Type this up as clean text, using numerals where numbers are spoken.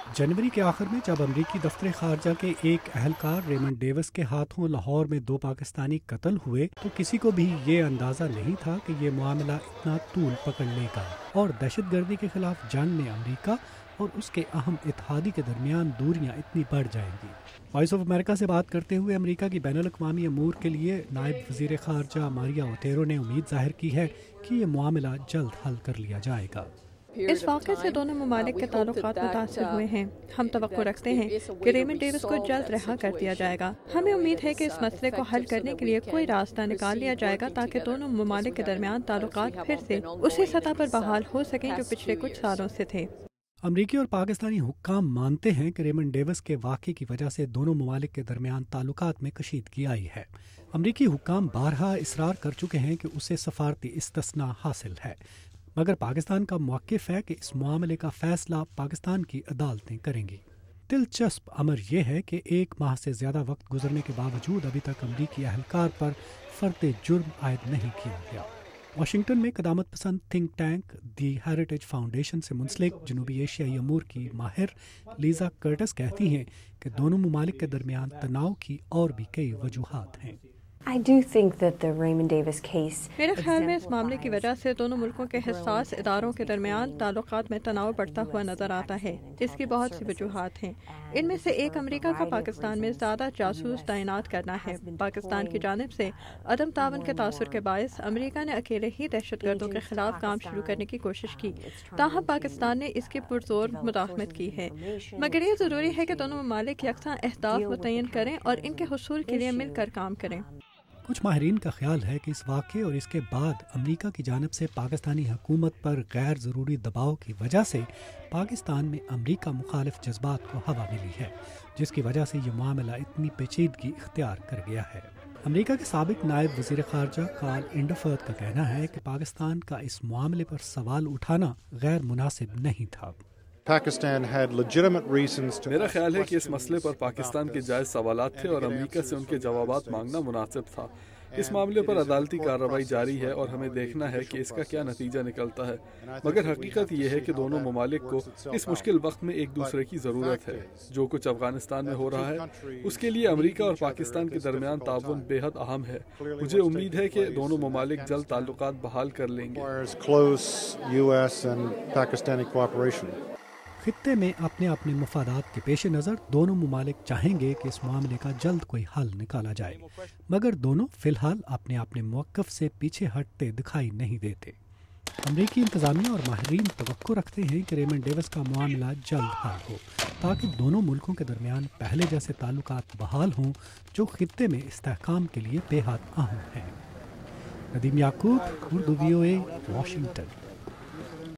जनवरी के आखिर में जब अमरीकी दफ्तर खारजा के एक अहलकार रेमंड डेविस के हाथों लाहौर में 2 पाकिस्तानी कत्ल हुए तो किसी को भी ये अंदाज़ा नहीं था कि ये मामला इतना तूल पकड़ लेगा और दहशतगर्दी के खिलाफ जंग में अमरीका और उसके अहम इत्तेहादी के दरमियान दूरियां इतनी बढ़ जाएंगी। वॉइस ऑफ अमेरिका से बात करते हुए अमरीका की बैनुल-अक़वामी अमूर के लिए नायब वज़ीर ख़ारजा मारिया ओटेरो ने उम्मीद ज़ाहिर की है कि ये मामला जल्द हल कर लिया जाएगा। इस वाक़े से दोनों ममालिक के ताल्लुकात मुतासिर हुए हैं। हम तवक्को रखते हैं कि रेमंड डेविस को जल्द रिहा कर दिया जाएगा। हमें उम्मीद है कि इस मसले को हल करने के लिए कोई रास्ता निकाल लिया जाएगा ताकि दोनों ममालिक के दरमियान ताल्लुकात फिर से उसी सतह पर बहाल हो सकें जो पिछले कुछ सालों से थे। अमरीकी और पाकिस्तानी हुक्काम मानते हैं कि रेमंड डेविस के वाक़े की वजह से दोनों ममालिक के दरमियान ताल्लुकात में कशीदगी आई है। अमरीकी हुक्काम बारहा इसरार कर चुके हैं कि उसे सफारती इस्तिस्ना हासिल है, मगर पाकिस्तान का मौक़िफ़ है कि इस मामले का फ़ैसला पाकिस्तान की अदालतें करेंगी। दिलचस्प अमर यह है कि 1 माह से ज़्यादा वक्त गुजरने के बावजूद अभी तक अमरीकी अहलकार पर फ़र्द जुर्म आयद नहीं किया गया। वाशिंगटन में क़दामत पसंद थिंक टैंक दी हेरिटेज फाउंडेशन से मुंसलिक जनूबी एशियाई अमूर की माहिर लीज़ा कर्टिस कहती हैं कि दोनों ममालिक के दरमियान तनाव की और भी कई वजूहात हैं। मेरे ख्याल में इस मामले की वजह से दोनों मुल्कों के हिस्सास इदारों के दरमियान ताल्लुकात में तनाव बढ़ता हुआ नजर आता है। इसकी बहुत सी वजूहात हैं। इनमें से एक अमेरिका का पाकिस्तान में ज़्यादा जासूस तैनात करना है। पाकिस्तान की जानिब से अदम तावन के तासुर के बायस अमेरिका ने अकेले ही दहशतगर्दों के खिलाफ काम शुरू करने की कोशिश की, ताहम पाकिस्तान ने इसकी पुरजोर मुदाखमत की है। मगर ये ज़रूरी है कि दोनों ममालिक यकसा अहदाफ मुतय्यन करें और इनके हुसूल के लिए मिलकर काम करें। कुछ माहिरीन का ख्याल है कि इस वाक़े और इसके बाद अमेरिका की जानिब से पाकिस्तानी हुकूमत पर गैर ज़रूरी दबाव की वजह से पाकिस्तान में अमेरिका मुखालिफ जज्बात को हवा मिली है, जिसकी वजह से ये मामला इतनी पेचीदगी इख्तियार कर गया है। अमेरिका के साबिक नायब वज़ीर ख़ारजा कार्ल इंडरफर्थ का कहना है कि पाकिस्तान का इस मामले पर सवाल उठाना गैर मुनासिब नहीं था। मेरा ख्याल है कि इस मसले पर पाकिस्तान के जायज़ सवालात थे और अमेरिका से उनके जवाबात मांगना मुनासिब था। इस मामले पर अदालती कार्रवाई जारी है और हमें देखना है कि इसका क्या नतीजा निकलता है, मगर हकीकत ये है कि दोनों ममालिक को इस मुश्किल वक्त में एक दूसरे की ज़रूरत है। जो कुछ अफगानिस्तान में हो रहा है उसके लिए अमेरिका और पाकिस्तान के दरमियान ताउन बेहद अहम है। मुझे उम्मीद है कि दोनों ममालिक जल्द ताल्लुकात बहाल कर लेंगे। खित्ते में अपने अपने मफादात के पेश नज़र दोनों ममालिक चाहेंगे कि इस मामले का जल्द कोई हल निकाला जाए, मगर दोनों फ़िलहाल अपने अपने मौक़िफ़ से पीछे हटते दिखाई नहीं देते। अमरीकी इंतज़ामिया और माहिरीन तवक्को रखते हैं कि रेमंड डेविस का मामला जल्द हल हो ताकि दोनों मुल्कों के दरमियान पहले जैसे ताल्लुकात बहाल हों जो खित्ते में इस्तेहकाम के लिए बेहद अहम हैं। नदीम याकूब, उर्दू VOA, वाशिंगटन।